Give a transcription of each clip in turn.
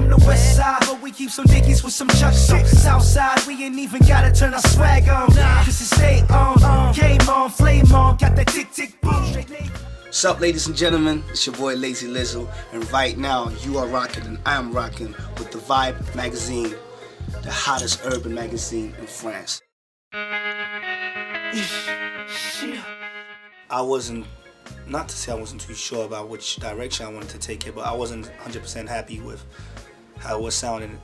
the west side, but we keep some dickies with some chucks. So south side, we ain't even gotta turn our swag on. Cause it stay on, game on, flame on, got that tick tick boom. What's up, ladies and gentlemen? It's your boy Lazee, and right now you are rocking and I'm rocking with DaVibe magazine, the hottest urban magazine in France. I wasn't, not to say I wasn't too sure about which direction I wanted to take it, but I wasn't 100% happy with how it was sounding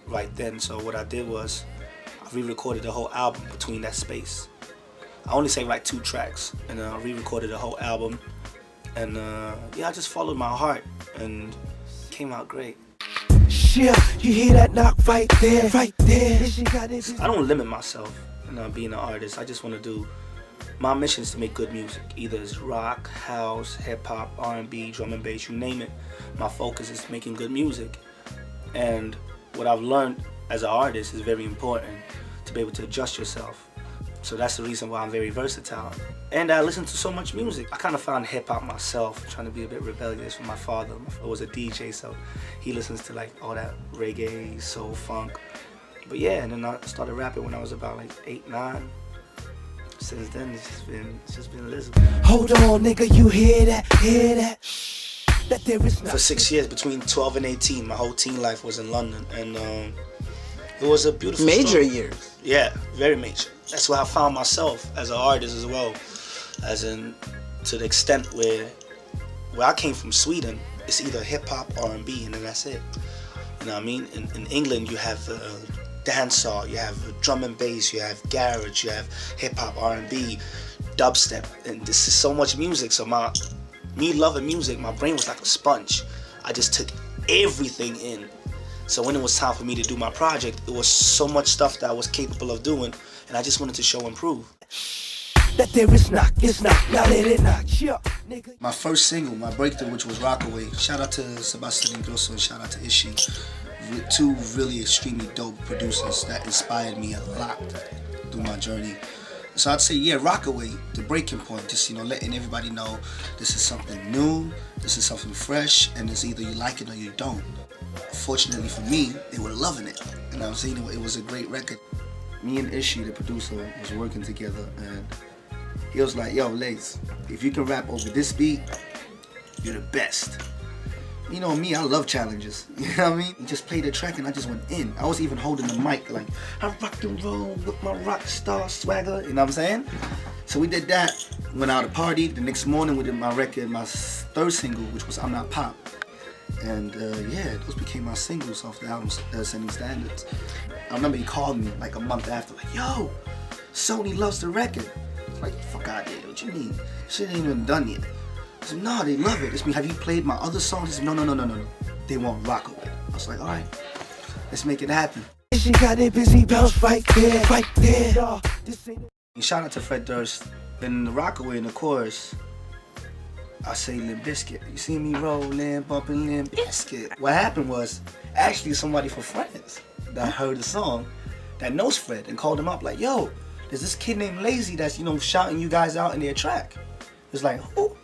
right then. So what I did was I re-recorded the whole album between that space. I only say like 2 tracks, and I re-recorded the whole album. And yeah, I just followed my heart, and it came out great. Yeah, you hear that knock right there, right there. I don't limit myself in being an artist. I just want to do, my mission is to make good music. Either it's rock, house, hip hop, R&B, drum and bass, you name it. My focus is making good music. And what I've learned as an artist is very important, to be able to adjust yourself. So that's the reason why I'm very versatile. And I listen to so much music. I kind of found hip hop myself, trying to be a bit rebellious with my father. My father was a DJ, so he listens to like all that reggae, soul, funk. But yeah, and then I started rapping when I was about like 8, 9. Since then, it's just been Lazee. Hold on, nigga, you hear that? Hear that? That there is For 6 years, between 12 and 18, my whole teen life was in London, and it was a beautiful major story. years. Yeah, very major. That's where I found myself as an artist as well, as in to the extent where I came from Sweden, it's either hip hop, R&B, and then that's it. You know what I mean? In England, you have dancehall, you have drum and bass, you have garage, you have hip hop, R&B, dubstep, and this is so much music. So me loving music, my brain was like a sponge. I just took everything in. So when it was time for me to do my project, it was so much stuff that I was capable of doing, and I just wanted to show and prove. That there is knock, it's knock, now let it knock, yeah, nigga. My first single, my breakthrough, which was Rockaway. Shout out to Sebastian Grosso and shout out to Ishi. 2 really extremely dope producers that inspired me a lot through my journey. So I'd say, yeah, Rockaway, the breaking point, just, letting everybody know this is something new, this is something fresh, and it's either you like it or you don't. Fortunately for me, they were loving it, and I was saying it was a great record. Me and Ishi, the producer, was working together, and he was like, yo, Laze, if you can rap over this beat, you're the best. You know me, I love challenges, you know what I mean? He just played the track and I just went in. I was even holding the mic like, I rock and roll with my rock star swagger, you know what I'm saying? So we did that, went out to party. The next morning we did my record, my 3rd single, which was I'm Not Pop. And yeah, those became my singles off the album, Ascending Standards. I remember he called me like a month after, like, yo, Sony loves the record. I was like, fuck out of here, what you mean? Shit ain't even done yet. I said, no, they love it. It's me, have you played my other songs? He said, no. They want Rockaway. I was like, all right, let's make it happen. She got it busy, bounce right there, right there. And shout out to Fred Durst. In the Rockaway in the chorus, I say Limp Bizkit. You see me rolling, bumping Limp Bizkit. What happened was, actually somebody from France that heard the song that knows Fred and called him up like, yo, there's this kid named Lazee that's, shouting you guys out in their track. It's like, who?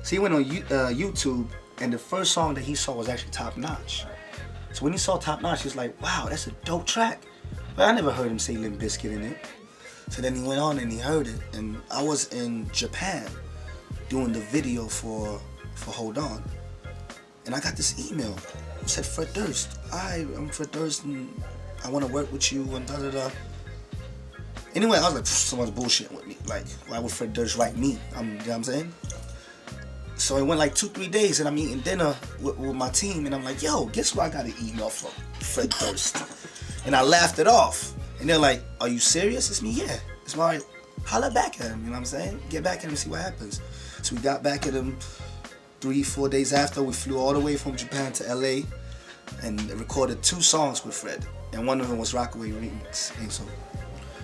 So he went on YouTube, and the first song that he saw was actually Top Notch. So when he saw Top Notch, he was like, wow, that's a dope track. But I never heard him say Limp Bizkit in it. So then he went on and he heard it, and I was in Japan doing the video for Hold On, and I got this email. It said, Fred Durst, I'm Fred Durst, and I want to work with you, and da-da-da. Anyway, I was like, someone's bullshitting with me. Like, why would Fred Durst write me? You know what I'm saying? So it went like 2-3 days, and I'm eating dinner with my team, and I'm like, yo, guess what I got an email from? Fred Durst. And I laughed it off. And they're like, are you serious? It's me, yeah. It's my, holla back at him, you know what I'm saying? Get back at him and see what happens. So we got back at him 3-4 days after. We flew all the way from Japan to LA and recorded 2 songs with Fred. And one of them was Rockaway Remix. And so,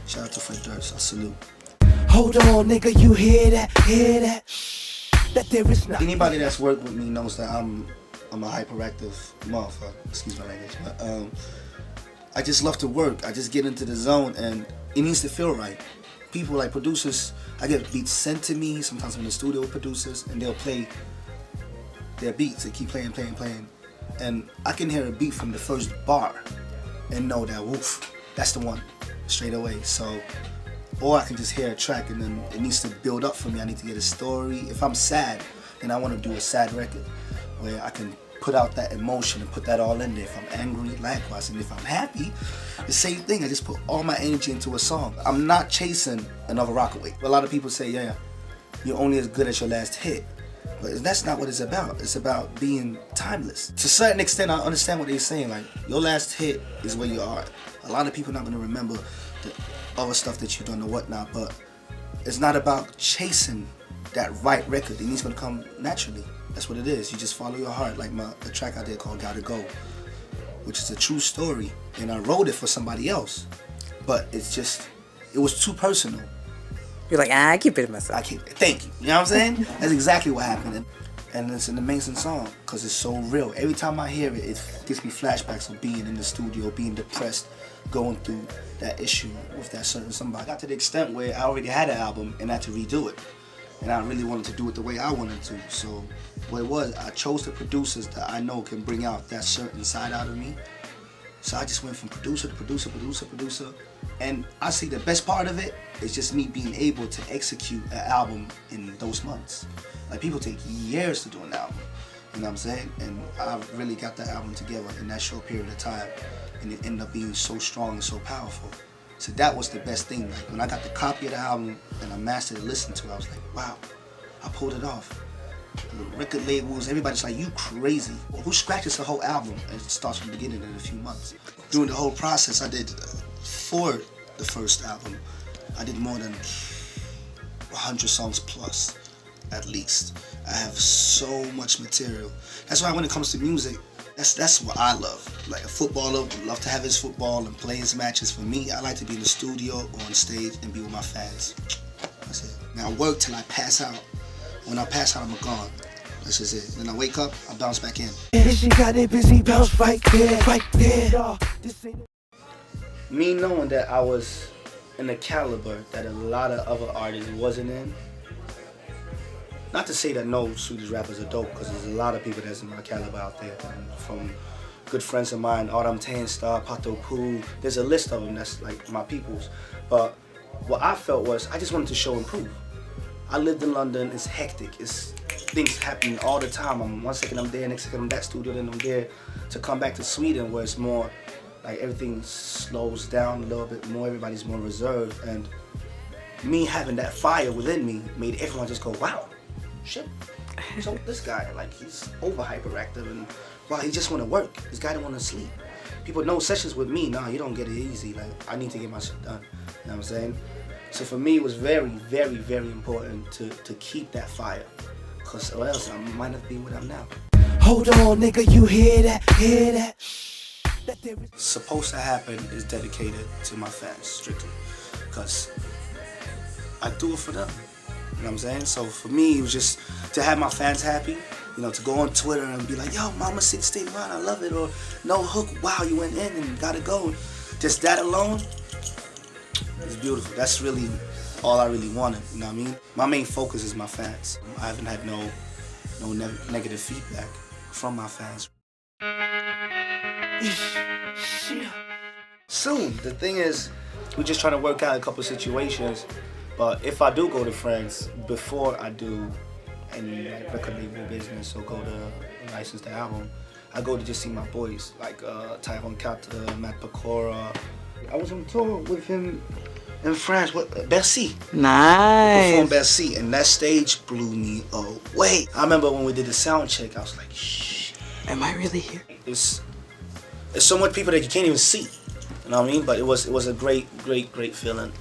shout out to Fred Durst, I salute. Hold on, nigga, you hear that? Hear that? That there is not. Anybody that's worked with me knows that I'm a hyperactive motherfucker. Excuse my language, but I just love to work. I just get into the zone, and it needs to feel right. People like producers, I get beats sent to me. Sometimes I'm in the studio with producers, and they'll play their beats. They keep playing, and I can hear a beat from the first bar and know that, woof, that's the one, straight away. So, or I can just hear a track and then it needs to build up for me. I need to get a story. If I'm sad, then I want to do a sad record where I can put out that emotion and put that all in there. If I'm angry, likewise. And if I'm happy, the same thing. I just put all my energy into a song. I'm not chasing another Rockaway. A lot of people say, yeah, you're only as good as your last hit. But that's not what it's about. It's about being timeless. To a certain extent, I understand what they're saying. Like, your last hit is where you are. A lot of people are not going to remember the other stuff that you've done or whatnot, but it's not about chasing that right record. It needs to come naturally. That's what it is. You just follow your heart. Like the track I did called Gotta Go, which is a true story. And I wrote it for somebody else. But it was too personal. You're like, I keep it to myself. I keep it. Thank you. You know what I'm saying? That's exactly what happened. And it's an amazing song because it's so real. Every time I hear it, it gives me flashbacks of being in the studio, being depressed, going through that issue with that certain somebody. I got to the extent where I already had an album and I had to redo it. And I really wanted to do it the way I wanted to. So what it was, I chose the producers that I know can bring out that certain side out of me. So I just went from producer to producer. And I see the best part of it is just me being able to execute an album in those months. Like, people take years to do an album, you know what I'm saying? And I really got that album together in that short period of time, and it ended up being so strong and so powerful. So that was the best thing. Like, when I got the copy of the album and I mastered it, listened to it, I was like, wow, I pulled it off. The record labels, everybody's like, you crazy. Well, who scratches a whole album and it starts from the beginning in a few months? During the whole process, I did, for the first album, I did more than 100 songs plus, at least. I have so much material. That's why when it comes to music, that's what I love. Like, a footballer would love to have his football and play his matches. For me, I like to be in the studio or on stage and be with my fans. That's it. Now, I work till I pass out. When I pass out, I'm gone. That's just it. Then I wake up, I bounce back in. She got it busy, bounce right there. Me knowing that I was in a caliber that a lot of other artists wasn't in. Not to say that no Swedish rappers are dope, because there's a lot of people that's in my caliber out there. And from good friends of mine, Adam Tanstar, Pato Poo, there's a list of them that's like my peoples. But what I felt was, I just wanted to show and prove. I lived in London, it's hectic, it's things happening all the time. One second I'm there, next second I'm that studio, then I'm there. To come back to Sweden where it's more, like, everything slows down a little bit more, everybody's more reserved, and me having that fire within me made everyone just go, wow, shit. So this guy, like, he's over hyperactive, and wow, he just wanna work. This guy don't wanna sleep. People know sessions with me, nah, you don't get it easy. Like, I need to get my shit done, you know what I'm saying? So for me, it was very, very, very important to keep that fire, because or else I might not be what I'm now. Hold on, nigga, you hear that? Supposed to Happen is dedicated to my fans, strictly, because I do it for them, you know what I'm saying? So for me, it was just to have my fans happy, you know, to go on Twitter and be like, yo, Mama City State Run, I love it, or No Hook, wow, you went in and gotta go. Just that alone, it's beautiful. That's really all I really wanted, you know what I mean? My main focus is my fans. I haven't had no negative feedback from my fans. Soon. The thing is, we're just trying to work out a couple situations, but if I do go to France, before I do any record label business or go to license the album, I go to just see my boys, like Tyrone Carter, Matt Pecora. I was on tour with him in France with Bercy. Nice. Performed Bercy, and that stage blew me away. I remember when we did the sound check, I was like, shh. Am I really here? It's so much people that you can't even see. You know what I mean? But it was a great feeling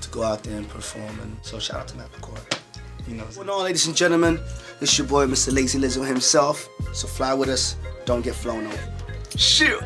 to go out there and perform. And so shout out to Matt Pecora. You know. Well, no, ladies and gentlemen, it's your boy Mr. Lazee Lizzo himself. So fly with us, don't get flown over. Shoot.